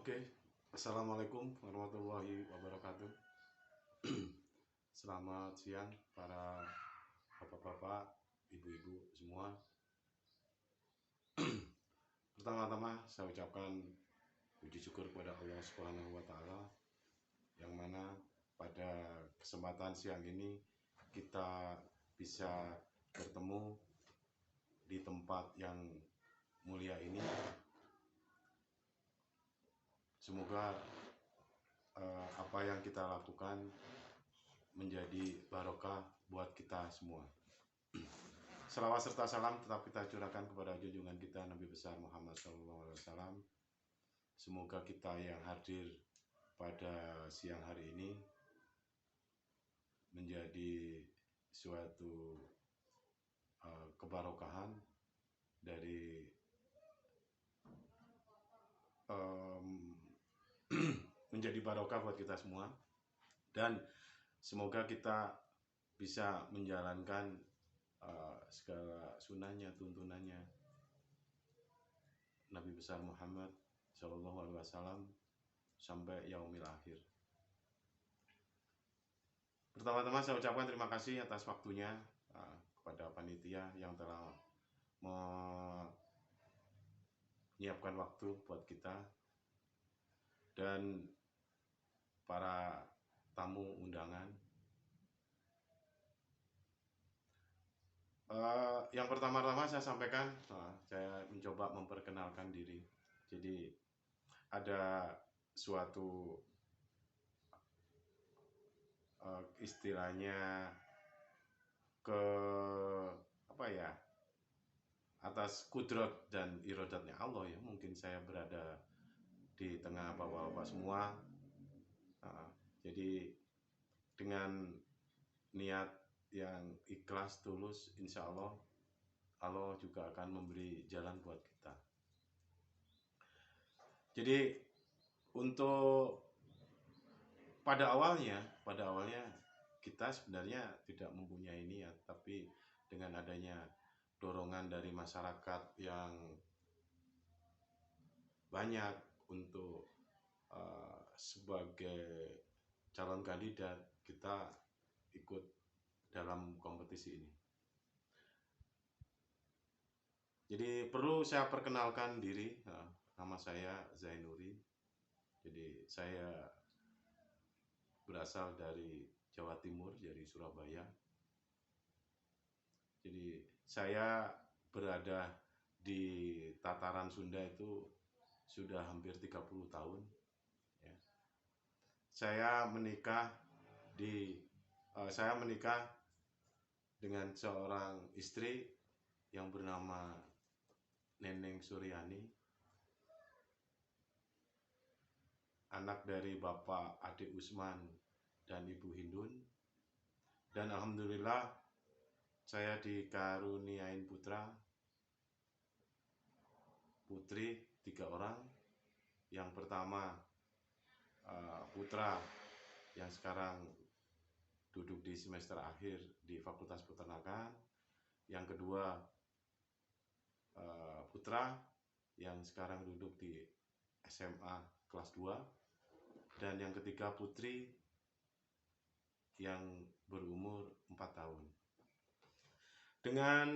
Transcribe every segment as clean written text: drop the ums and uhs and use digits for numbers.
Oke, Assalamualaikum warahmatullahi wabarakatuh. Selamat siang para bapak-bapak, ibu-ibu semua. Pertama-tama saya ucapkan puji syukur kepada Allah Subhanahu wa Ta'ala, yang mana pada kesempatan siang ini kita bisa bertemu di tempat yang mulia ini. Semoga apa yang kita lakukan menjadi barokah buat kita semua. Selawat serta salam tetap kita curahkan kepada junjungan kita Nabi besar Muhammad SAW. Semoga kita yang hadir pada siang hari ini menjadi suatu kebarokahan dari menjadi barokah buat kita semua, dan semoga kita bisa menjalankan segala sunnahnya, tuntunannya Nabi besar Muhammad SAW sampai yaumil akhir. Pertama-tama saya ucapkan terima kasih atas waktunya kepada panitia yang telah menyiapkan waktu buat kita, dan para tamu undangan. Yang pertama-tama saya sampaikan, saya mencoba memperkenalkan diri. Jadi ada suatu istilahnya atas kudrat dan irodatnya Allah ya, mungkin saya berada di tengah bapak-bapak semua. Jadi dengan niat yang ikhlas, tulus, insya Allah juga akan memberi jalan buat kita. Jadi untuk pada awalnya kita sebenarnya tidak mempunyai niat, tapi dengan adanya dorongan dari masyarakat yang banyak untuk sebagai calon kandidat, kita ikut dalam kompetisi ini. Jadi perlu saya perkenalkan diri, nama saya Zainuri. Jadi saya berasal dari Jawa Timur, dari Surabaya. Jadi saya berada di tataran Sunda itu sudah hampir 30 tahun ya. Saya menikah dengan seorang istri yang bernama Neneng Suryani, anak dari Bapak Ade Usman dan Ibu Hindun. Dan alhamdulillah saya dikaruniain putri 3 orang. Yang pertama putra yang sekarang duduk di semester akhir di Fakultas Peternakan. Yang kedua putra yang sekarang duduk di SMA kelas 2. Dan yang ketiga putri yang berumur 4 tahun. Dengan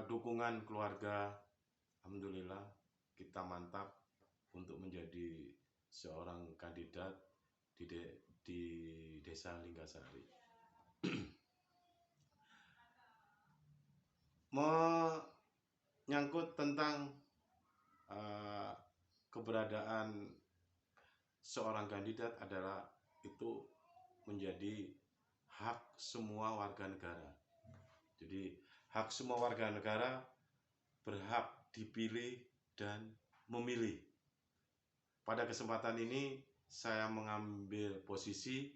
dukungan keluarga, alhamdulillah kita mantap untuk menjadi seorang kandidat di Desa Linggasari. Menyangkut tentang keberadaan seorang kandidat adalah itu menjadi hak semua warga negara. Jadi hak semua warga negara berhak dipilih dan memilih. Pada kesempatan ini saya mengambil posisi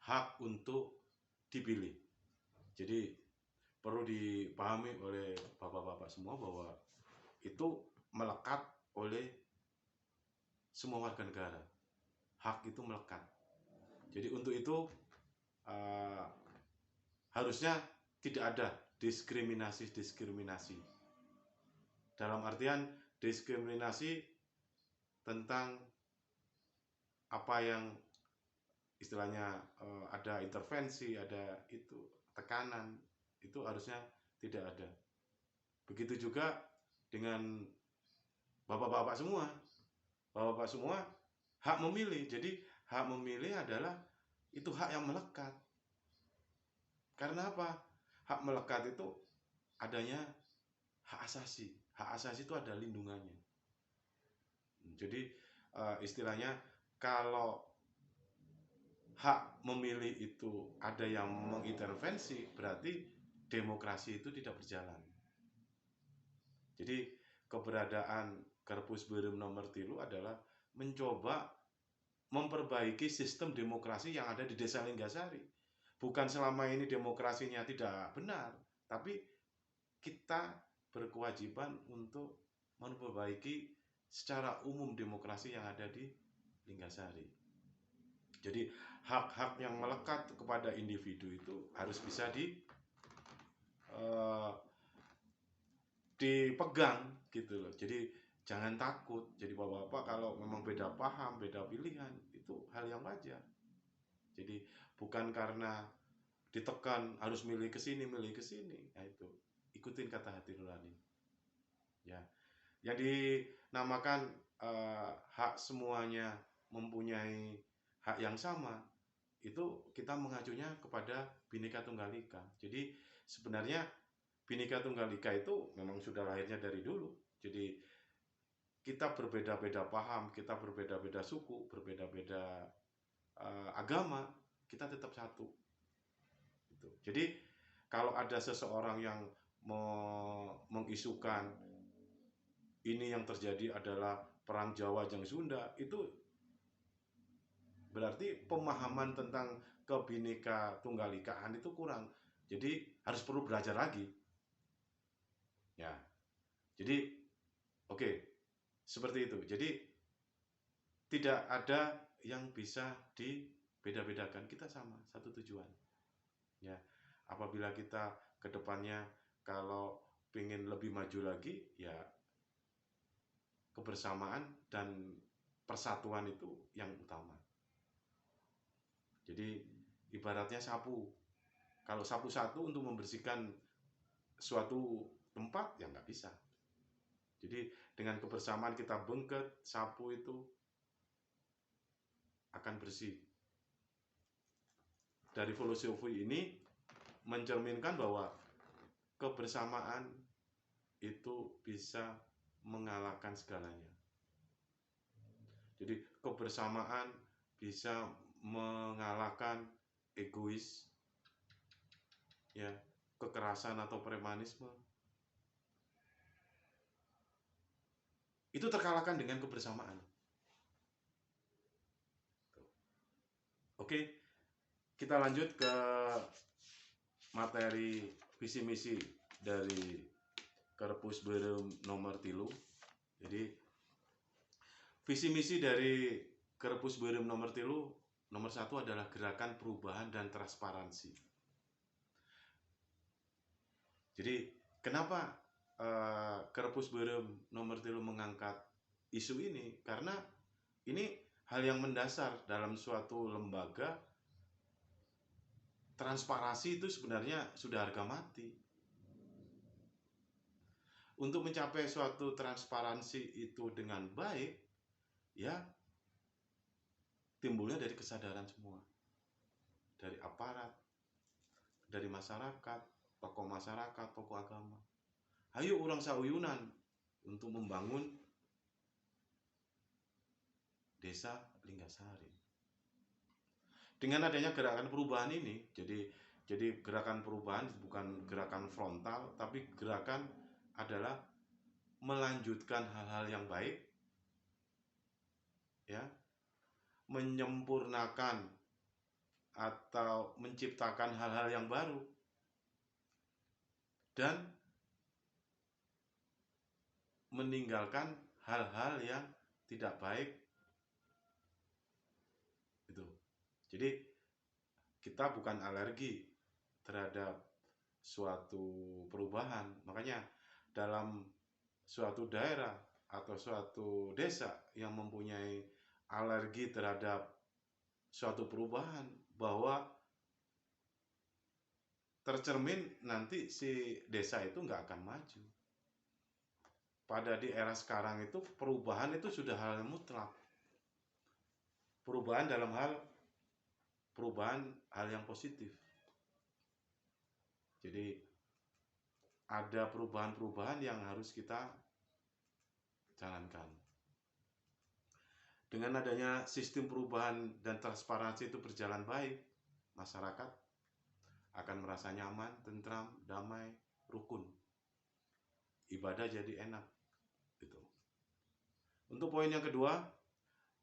hak untuk dipilih. Jadi perlu dipahami oleh bapak-bapak semua bahwa itu melekat oleh semua warga negara. Hak itu melekat. Jadi untuk itu harusnya tidak ada diskriminasi. Dalam artian diskriminasi tentang apa yang istilahnya ada intervensi, ada itu tekanan, itu harusnya tidak ada. Begitu juga dengan bapak-bapak semua. Bapak-bapak semua hak memilih. Jadi hak memilih adalah itu hak yang melekat. Karena apa? Hak melekat itu adanya hak asasi. Hak asasi itu ada lindungannya. Jadi istilahnya kalau hak memilih itu ada yang mengintervensi, berarti demokrasi itu tidak berjalan. Jadi keberadaan Perpus Beureum nomor 3 adalah mencoba memperbaiki sistem demokrasi yang ada di Desa Linggasari. Bukan selama ini demokrasinya tidak benar, tapi kita berkewajiban untuk memperbaiki secara umum demokrasi yang ada di Linggasari. Jadi hak-hak yang melekat kepada individu itu harus bisa dipegang gitu loh. Jadi jangan takut. Jadi bapak-bapak kalau memang beda paham, beda pilihan, itu hal yang wajar. Jadi bukan karena ditekan harus milih ke sini. Nah itu ikutin kata hati nurani. Ya, yang dinamakan hak semuanya mempunyai hak yang sama, itu kita mengacunya kepada Bhinneka Tunggal Ika. Jadi sebenarnya Bhinneka Tunggal Ika itu memang sudah lahirnya dari dulu. Jadi kita berbeda-beda paham, kita berbeda-beda suku, berbeda-beda agama, kita tetap satu. Gitu. Jadi kalau ada seseorang yang mengisukan ini yang terjadi adalah perang Jawa Jang Sunda, itu berarti pemahaman tentang Kebhinneka Tunggal Ikaan itu kurang. Jadi harus perlu belajar lagi. Ya. Jadi oke, seperti itu. Jadi tidak ada yang bisa dibeda-bedakan. Kita sama, satu tujuan. Ya. Apabila kita ke depannya kalau ingin lebih maju lagi, ya kebersamaan dan persatuan itu yang utama. Jadi ibaratnya sapu. Kalau sapu satu untuk membersihkan suatu tempat, ya nggak bisa. Jadi dengan kebersamaan kita bengket, sapu itu akan bersih. Dari filosofi ini mencerminkan bahwa kebersamaan itu bisa mengalahkan segalanya. Jadi kebersamaan bisa mengalahkan egois, ya, kekerasan atau premanisme. Itu terkalahkan dengan kebersamaan. Oke, kita lanjut ke materi visi misi dari Perpus Beureum nomor 3. Jadi visi misi dari Perpus Beureum nomor 3 nomor 1 adalah gerakan perubahan dan transparansi. Jadi kenapa Perpus Beureum nomor 3 mengangkat isu ini? Karena ini hal yang mendasar dalam suatu lembaga. Transparansi itu sebenarnya sudah harga mati. Untuk mencapai suatu transparansi itu dengan baik, ya timbulnya dari kesadaran semua. Dari aparat, dari masyarakat, tokoh masyarakat, tokoh agama. Ayo orang sauyunan untuk membangun Desa Linggasari. Dengan adanya gerakan perubahan ini, jadi gerakan perubahan bukan gerakan frontal, tapi gerakan adalah melanjutkan hal-hal yang baik, ya, menyempurnakan atau menciptakan hal-hal yang baru, dan meninggalkan hal-hal yang tidak baik. Itu. Jadi kita bukan alergi terhadap suatu perubahan. Makanya dalam suatu daerah atau suatu desa yang mempunyai alergi terhadap suatu perubahan, bahwa tercermin nanti si desa itu nggak akan maju. Pada di era sekarang itu perubahan itu sudah hal yang mutlak. Perubahan dalam hal yang positif. Jadi ada perubahan-perubahan yang harus kita jalankan. Dengan adanya sistem perubahan dan transparansi itu berjalan baik, masyarakat akan merasa nyaman, tentram, damai, rukun. Ibadah jadi enak. Gitu. Untuk poin yang kedua,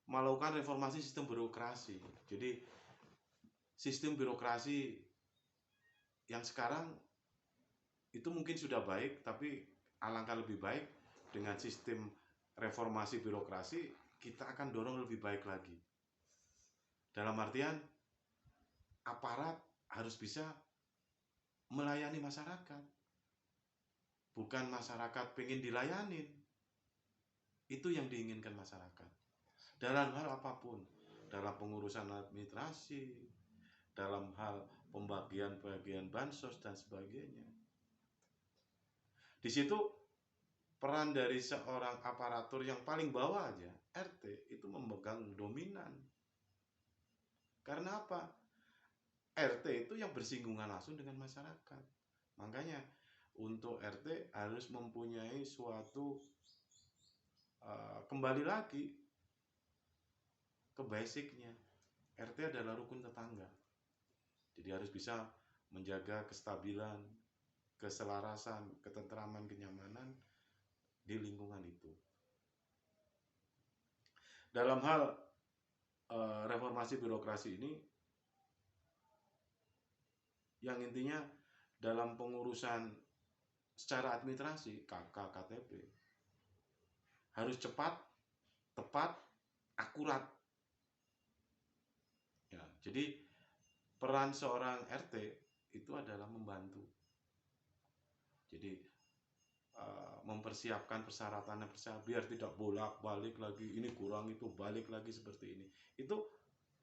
melakukan reformasi sistem birokrasi. Jadi sistem birokrasi yang sekarang itu mungkin sudah baik, tapi alangkah lebih baik dengan sistem reformasi birokrasi kita akan dorong lebih baik lagi. Dalam artian aparat harus bisa melayani masyarakat, bukan masyarakat pengen dilayanin. Itu yang diinginkan masyarakat dalam hal apapun, dalam pengurusan administrasi, dalam hal pembagian bansos dan sebagainya. Di situ peran dari seorang aparatur yang paling bawah aja, RT, itu memegang dominan. Karena apa? RT itu yang bersinggungan langsung dengan masyarakat. Makanya untuk RT harus mempunyai suatu kembali lagi ke basicnya. RT adalah rukun tetangga. Jadi harus bisa menjaga kestabilan, keselarasan, ketentraman, kenyamanan di lingkungan itu. Dalam hal reformasi birokrasi ini, yang intinya dalam pengurusan secara administrasi KK, KTP harus cepat, tepat, akurat. Ya, jadi peran seorang RT itu adalah membantu. Jadi mempersiapkan persyaratan biar tidak bolak-balik lagi, ini kurang, itu balik lagi seperti ini. Itu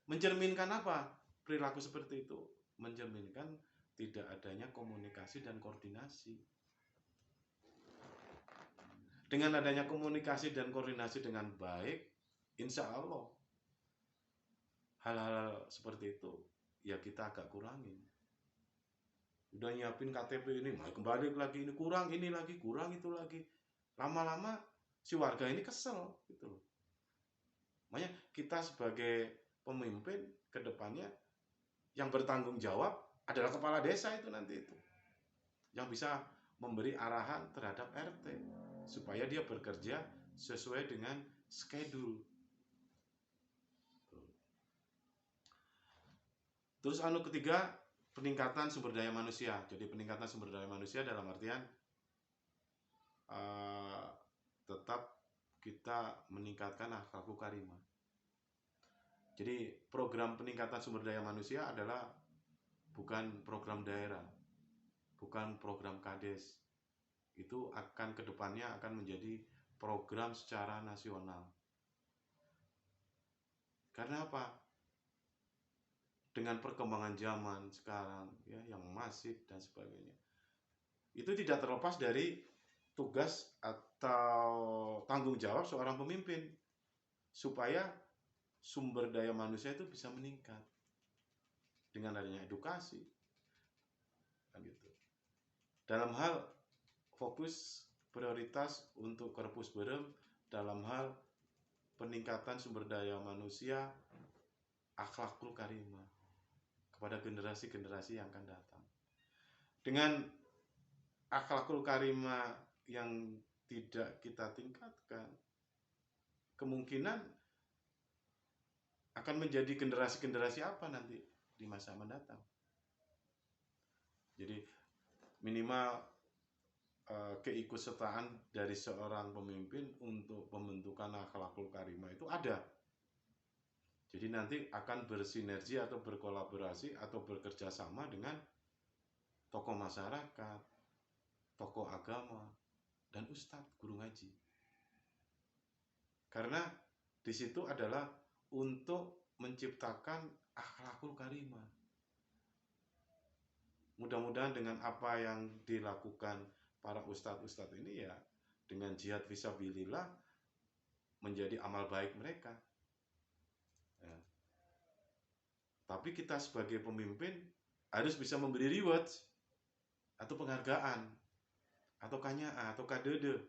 mencerminkan apa? Perilaku seperti itu mencerminkan tidak adanya komunikasi dan koordinasi. Dengan adanya komunikasi dan koordinasi dengan baik, insya Allah hal-hal seperti itu ya kita agak kurangin. Udah nyiapin KTP ini, mau kembali lagi, ini kurang, ini lagi, kurang, itu lagi. Lama-lama si warga ini kesel gitu loh. Makanya kita sebagai pemimpin ke depannya yang bertanggung jawab adalah kepala desa itu nanti itu. Yang bisa memberi arahan terhadap RT supaya dia bekerja sesuai dengan schedule. Terus ketiga, peningkatan sumber daya manusia. Jadi peningkatan sumber daya manusia dalam artian tetap kita meningkatkan akhlakul karimah. Jadi program peningkatan sumber daya manusia adalah bukan program daerah, bukan program kades. Itu akan kedepannya akan menjadi program secara nasional. Karena apa? Dengan perkembangan zaman sekarang ya yang masif dan sebagainya, itu tidak terlepas dari tugas atau tanggung jawab seorang pemimpin supaya sumber daya manusia itu bisa meningkat dengan adanya edukasi kan gitu. Dalam hal fokus prioritas untuk Korpus Berem dalam hal peningkatan sumber daya manusia akhlakul karimah kepada generasi-generasi yang akan datang. Dengan akhlakul karimah yang tidak kita tingkatkan, kemungkinan akan menjadi generasi-generasi apa nanti di masa mendatang. Jadi minimal keikutsertaan dari seorang pemimpin untuk pembentukan akhlakul karimah itu ada. Jadi nanti akan bersinergi atau berkolaborasi atau bekerja sama dengan tokoh masyarakat, tokoh agama, dan ustadz, guru ngaji. Karena di situ adalah untuk menciptakan akhlakul karimah. Mudah-mudahan dengan apa yang dilakukan para ustadz-ustadz ini ya, dengan jihad fisabilillah menjadi amal baik mereka. Ya. Tapi kita sebagai pemimpin harus bisa memberi reward atau penghargaan atau kanyaan atau kadede,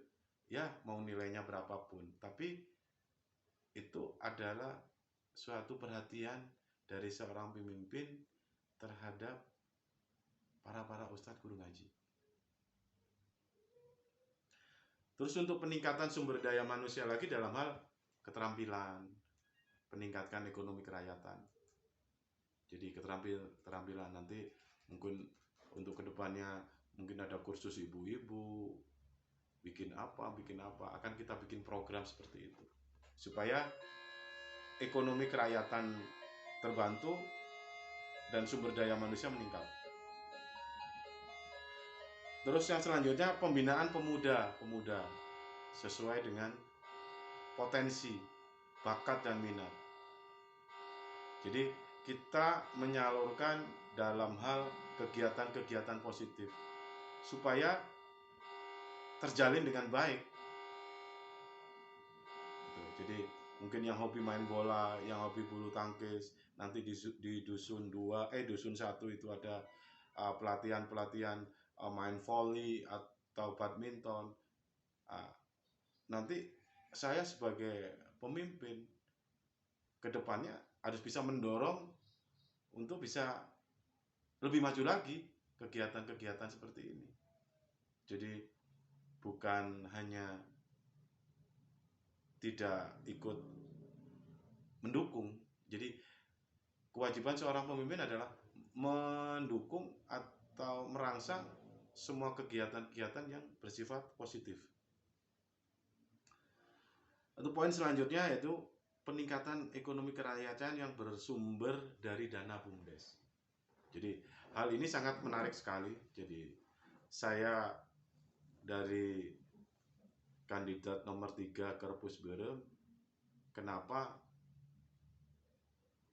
ya mau nilainya berapapun, tapi itu adalah suatu perhatian dari seorang pemimpin terhadap para ustadz guru ngaji. Terus untuk peningkatan sumber daya manusia lagi dalam hal keterampilan, peningkatkan ekonomi kerakyatan. Jadi keterampilan nanti mungkin untuk kedepannya mungkin ada kursus ibu-ibu, bikin apa, akan kita bikin program seperti itu supaya ekonomi kerakyatan terbantu dan sumber daya manusia meningkat. Terus yang selanjutnya pembinaan pemuda sesuai dengan potensi, bakat dan minat. Jadi kita menyalurkan dalam hal kegiatan-kegiatan positif supaya terjalin dengan baik. Jadi mungkin yang hobi main bola, yang hobi bulu tangkis, nanti di dusun 1 itu ada pelatihan main volley atau badminton. Nanti saya sebagai pemimpin kedepannya harus bisa mendorong untuk bisa lebih maju lagi kegiatan-kegiatan seperti ini. Jadi bukan hanya tidak ikut mendukung. Jadi kewajiban seorang pemimpin adalah mendukung atau merangsang semua kegiatan-kegiatan yang bersifat positif. Untuk poin selanjutnya yaitu peningkatan ekonomi kerakyatan yang bersumber dari dana BUMDes. Jadi hal ini sangat menarik sekali. Jadi saya dari kandidat nomor 3 Kerpus Berem, kenapa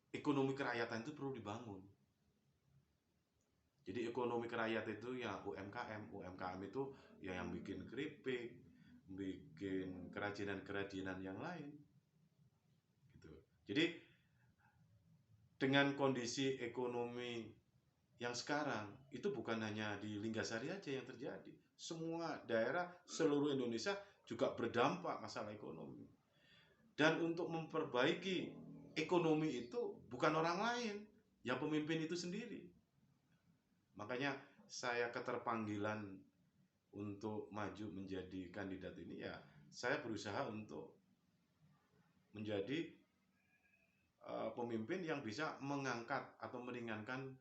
ekonomi kerakyatan itu perlu dibangun. Jadi ekonomi kerakyatan itu ya UMKM itu ya yang bikin keripik, bikin kerajinan-kerajinan yang lain. Gitu. Jadi dengan kondisi ekonomi yang sekarang itu bukan hanya di Linggasari aja yang terjadi, semua daerah seluruh Indonesia juga berdampak masalah ekonomi. Dan untuk memperbaiki ekonomi itu bukan orang lain, ya pemimpin itu sendiri. Makanya saya keterpanggilan untuk maju menjadi kandidat ini, ya saya berusaha untuk menjadi pemimpin yang bisa mengangkat atau meringankan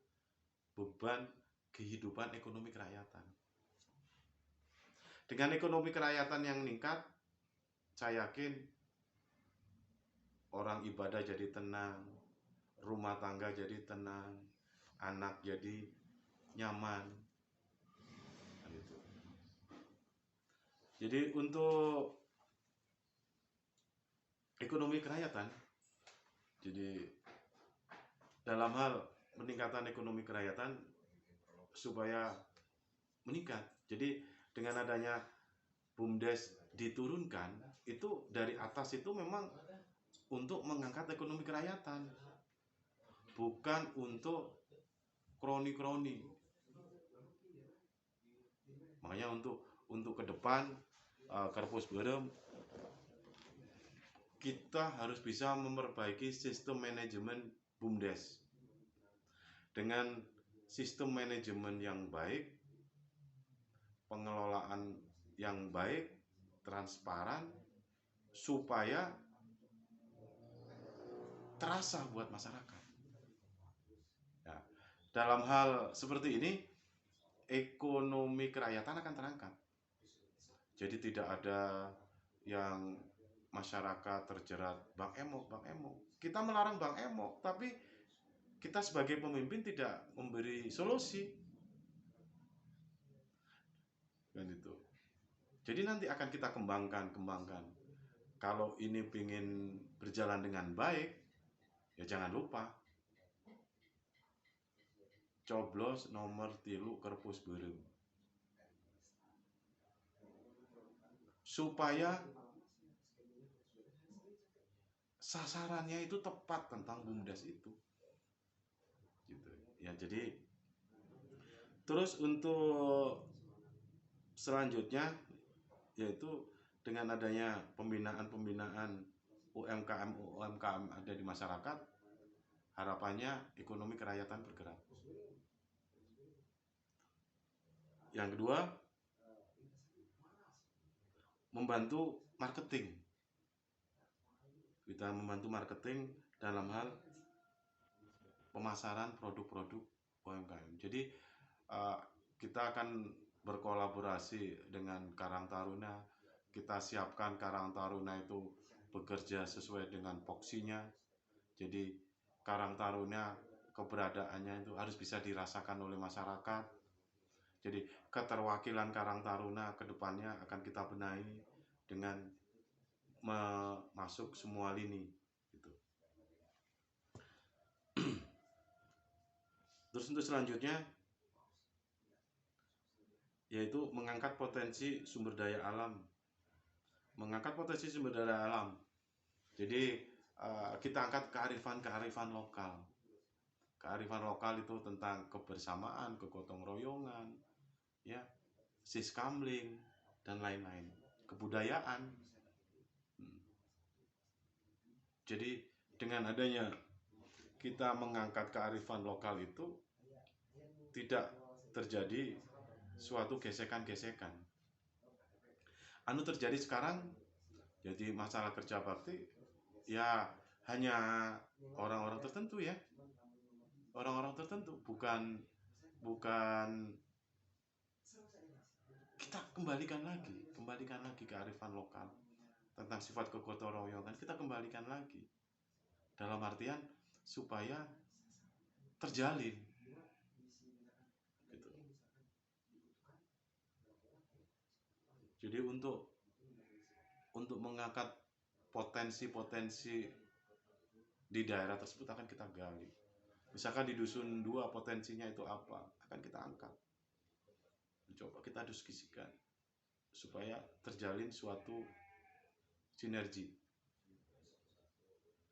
beban kehidupan ekonomi kerakyatan. Dengan ekonomi kerakyatan yang meningkat, saya yakin orang ibadah jadi tenang, rumah tangga jadi tenang, anak jadi nyaman. Gitu. Jadi untuk ekonomi kerakyatan, jadi dalam hal peningkatan ekonomi kerakyatan supaya meningkat. Jadi dengan adanya BUMDes diturunkan, itu dari atas itu memang untuk mengangkat ekonomi kerakyatan, bukan untuk kroni-kroni. Makanya untuk ke depan Kerpus Berem kita harus bisa memperbaiki sistem manajemen BUMDes. Dengan sistem manajemen yang baik, pengelolaan yang baik, transparan, supaya terasa buat masyarakat. Nah, dalam hal seperti ini, ekonomi kerakyatan akan terangkat. Jadi tidak ada yang masyarakat terjerat Bang Emok. Kita melarang Bang Emok, tapi kita sebagai pemimpin tidak memberi solusi. Kan itu. Jadi nanti akan kita kembangkan. kalau ini ingin berjalan dengan baik, ya jangan lupa coblos nomor 3 Kerpus Beureum, supaya sasarannya itu tepat tentang BUMDes itu gitu ya. Jadi terus untuk selanjutnya yaitu dengan adanya pembinaan UMKM ada di masyarakat, harapannya ekonomi kerakyatan bergerak. Yang kedua, membantu marketing. Kita membantu marketing dalam hal pemasaran produk-produk UMKM. Jadi kita akan berkolaborasi dengan Karang Taruna. Kita siapkan Karang Taruna itu bekerja sesuai dengan voksinya. Jadi Karang Taruna keberadaannya itu harus bisa dirasakan oleh masyarakat. Jadi keterwakilan Karang Taruna ke depannya akan kita benahi dengan masuk semua lini gitu. Terus untuk selanjutnya yaitu mengangkat potensi sumber daya alam. Mengangkat potensi sumber daya alam. Jadi kita angkat kearifan lokal. Kearifan lokal itu tentang kebersamaan, kegotong royongan, ya, siskamling dan lain-lain, kebudayaan. Jadi dengan adanya kita mengangkat kearifan lokal itu tidak terjadi suatu gesekan-gesekan. Anu terjadi sekarang jadi masalah kerja bakti ya hanya orang-orang tertentu ya. Orang-orang tertentu, bukan kita kembalikan lagi kearifan lokal tentang sifat kegotong royongan, kita kembalikan lagi dalam artian supaya terjalin gitu. Jadi untuk mengangkat potensi-potensi di daerah tersebut akan kita gali. Misalkan di dusun 2 potensinya itu apa, akan kita angkat. Coba kita diskusikan supaya terjalin suatu sinergi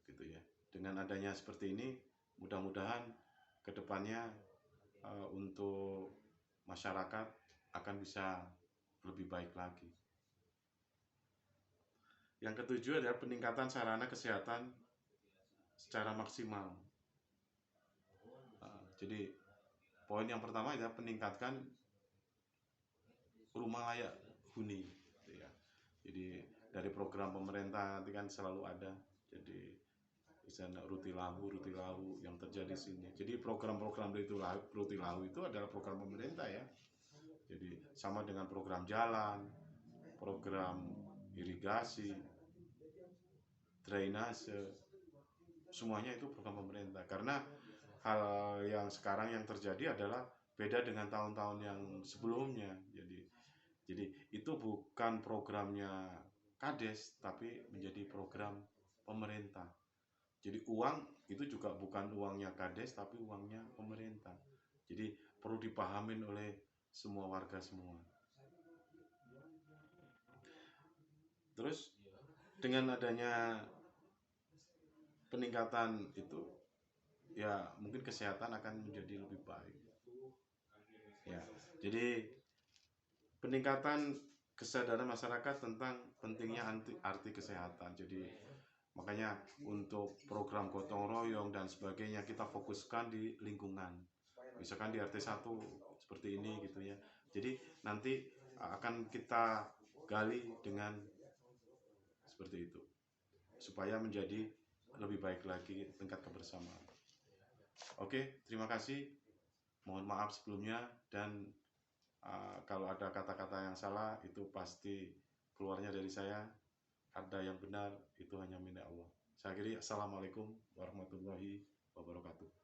gitu ya. Dengan adanya seperti ini, mudah-mudahan kedepannya untuk masyarakat akan bisa lebih baik lagi. Yang ketujuh adalah peningkatan sarana kesehatan secara maksimal. Jadi poin yang pertama adalah peningkatkan rumah layak huni gitu ya. Jadi dari program pemerintah nanti kan selalu ada, jadi misalnya Rutilahu yang terjadi sini. Jadi program-program Rutilahu itu adalah program pemerintah ya. Jadi sama dengan program jalan, program irigasi, drainase, semuanya itu program pemerintah. Karena hal yang sekarang yang terjadi adalah beda dengan tahun-tahun yang sebelumnya. Jadi itu bukan programnya Kades, tapi menjadi program pemerintah. Jadi uang itu juga bukan uangnya Kades, tapi uangnya pemerintah. Jadi perlu dipahamin oleh semua warga semua. Terus dengan adanya peningkatan itu, ya mungkin kesehatan akan menjadi lebih baik. Ya, jadi peningkatan kesadaran masyarakat tentang pentingnya arti kesehatan. Jadi makanya untuk program gotong royong dan sebagainya kita fokuskan di lingkungan. Misalkan di RT 1 seperti ini gitu ya. Jadi nanti akan kita gali dengan seperti itu supaya menjadi lebih baik lagi tingkat kebersamaan. Oke, terima kasih. Mohon maaf sebelumnya dan kalau ada kata-kata yang salah itu pasti keluarnya dari saya. Ada yang benar itu hanya milik Allah. Saya akhiri, assalamualaikum warahmatullahi wabarakatuh.